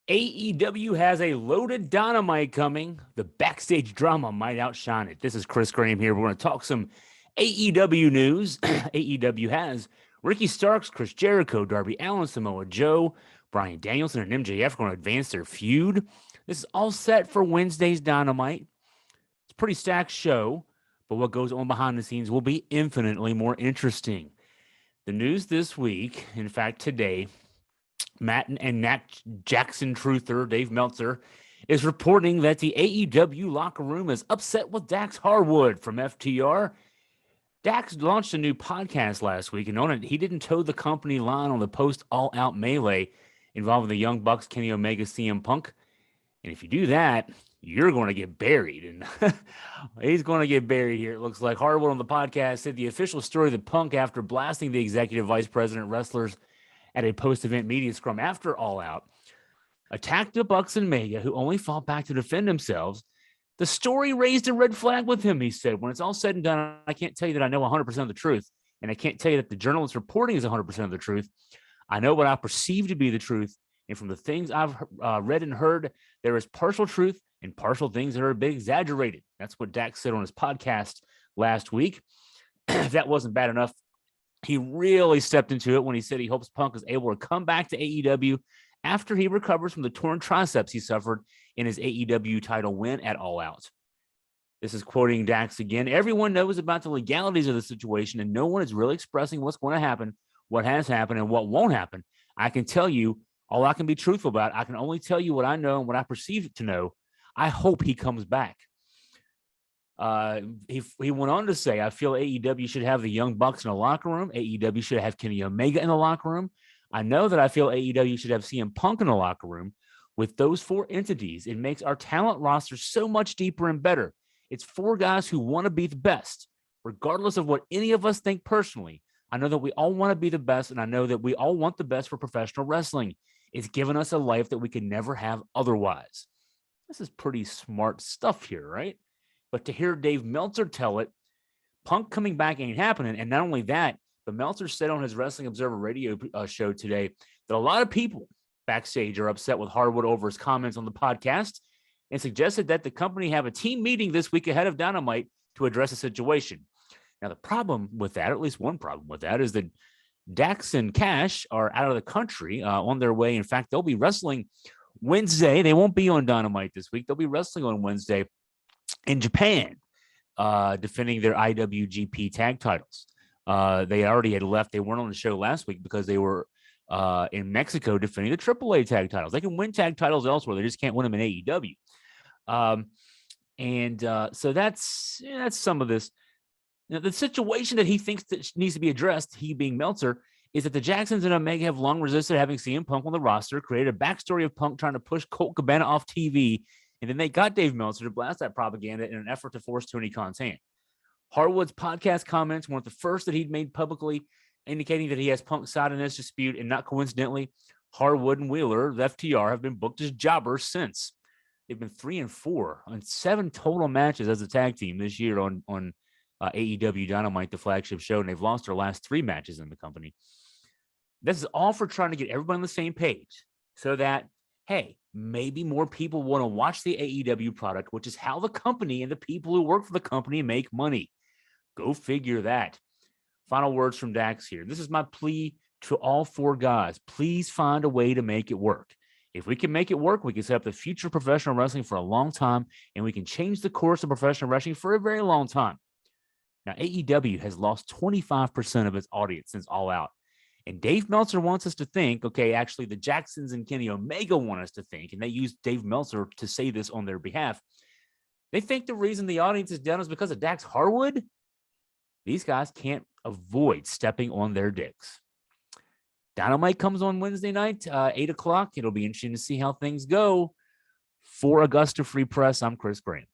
AEW has a loaded dynamite coming. The backstage drama might outshine it. This is Chris Graham here. We're going to talk some AEW news. AEW has Ricky Starks, Chris Jericho, Darby Allin, Samoa Joe, Bryan Danielson, and MJF going to advance their feud. This is all set for Wednesday's Dynamite. It's a pretty stacked show, but what goes on behind the scenes will be infinitely more interesting. The news this week, in fact, today, Matt and Nat Jackson truther Dave Meltzer is reporting that the AEW locker room is upset with Dax Harwood from FTR. Dax launched a new podcast last week, and on it, he didn't toe the company line on the post All Out Melee involving the Young Bucks, Kenny Omega, CM Punk. And if you do that, you're going to get buried. And he's going to get buried here. It looks like Harwood on the podcast said the official story that Punk, after blasting the executive vice president wrestlers at a post-event media scrum after All Out, attacked the Bucks and Mega, who only fought back to defend themselves. The story raised a red flag with him, he said. When it's all said and done, I can't tell you that I know 100% of the truth, and I can't tell you that the journalist reporting is 100% of the truth. I know what I perceive to be the truth, and from the things I've read and heard, there is partial truth and partial things that are a bit exaggerated. That's what Dax said on his podcast last week. If that wasn't bad enough, he really stepped into it when he said he hopes Punk is able to come back to AEW after he recovers from the torn triceps he suffered in his AEW title win at All Out. This is quoting Dax again. Everyone knows about the legalities of the situation, and no one is really expressing what's going to happen, what has happened, and what won't happen. I can tell you all I can be truthful about. I can only tell you what I know and what I perceive to know. I hope he comes back. He went on to say, I feel AEW should have the Young Bucks in the locker room. AEW should have Kenny Omega in the locker room. I know that I feel AEW should have CM Punk in the locker room. With those four entities, it makes our talent roster so much deeper and better. It's four guys who want to be the best, regardless of what any of us think personally. I know that we all want to be the best, and I know that we all want the best for professional wrestling. It's given us a life that we could never have otherwise. This is pretty smart stuff here, right? But to hear Dave Meltzer tell it, Punk coming back ain't happening. And not only that, but Meltzer said on his Wrestling Observer radio show today that a lot of people backstage are upset with Harwood over his comments on the podcast and suggested that the company have a team meeting this week ahead of Dynamite to address the situation. Now, the problem with that, or at least one problem with that, is that Dax and Cash are out of the country on their way. In fact, they'll be wrestling Wednesday. They won't be on Dynamite this week. They'll be wrestling on Wednesday in Japan, defending their IWGP tag titles. They already had left. They weren't on the show last week because they were in Mexico defending the AAA tag titles. They can win tag titles elsewhere. They just can't win them in AEW. So that's some of this. Now, the situation that he thinks that needs to be addressed, he being Meltzer, is that the Jacksons and Omega have long resisted having CM Punk on the roster, created a backstory of Punk trying to push Colt Cabana off TV, and then they got Dave Meltzer to blast that propaganda in an effort to force Tony Khan's hand. Harwood's podcast comments weren't the first that he'd made publicly, indicating that he has Punk's side in this dispute, and not coincidentally, Harwood and Wheeler, the FTR, have been booked as jobbers since. They've been 3-4 on 7 total matches as a tag team this year on AEW Dynamite, the flagship show, and they've lost their last 3 matches in the company. This is all for trying to get everybody on the same page so that, hey, maybe more people want to watch the AEW product, which is how the company and the people who work for the company make money. Go figure that. Final words from Dax here. This is my plea to all 4 guys. Please find a way to make it work. If we can make it work, we can set up the future of professional wrestling for a long time, and we can change the course of professional wrestling for a very long time. Now, AEW has lost 25% of its audience since All Out. And Dave Meltzer wants us to think, okay, actually the Jacksons and Kenny Omega want us to think, and they use Dave Meltzer to say this on their behalf. They think the reason the audience is down is because of Dax Harwood. These guys can't avoid stepping on their dicks. Dynamite comes on Wednesday night, 8 o'clock. It'll be interesting to see how things go. For Augusta Free Press, I'm Chris Graham.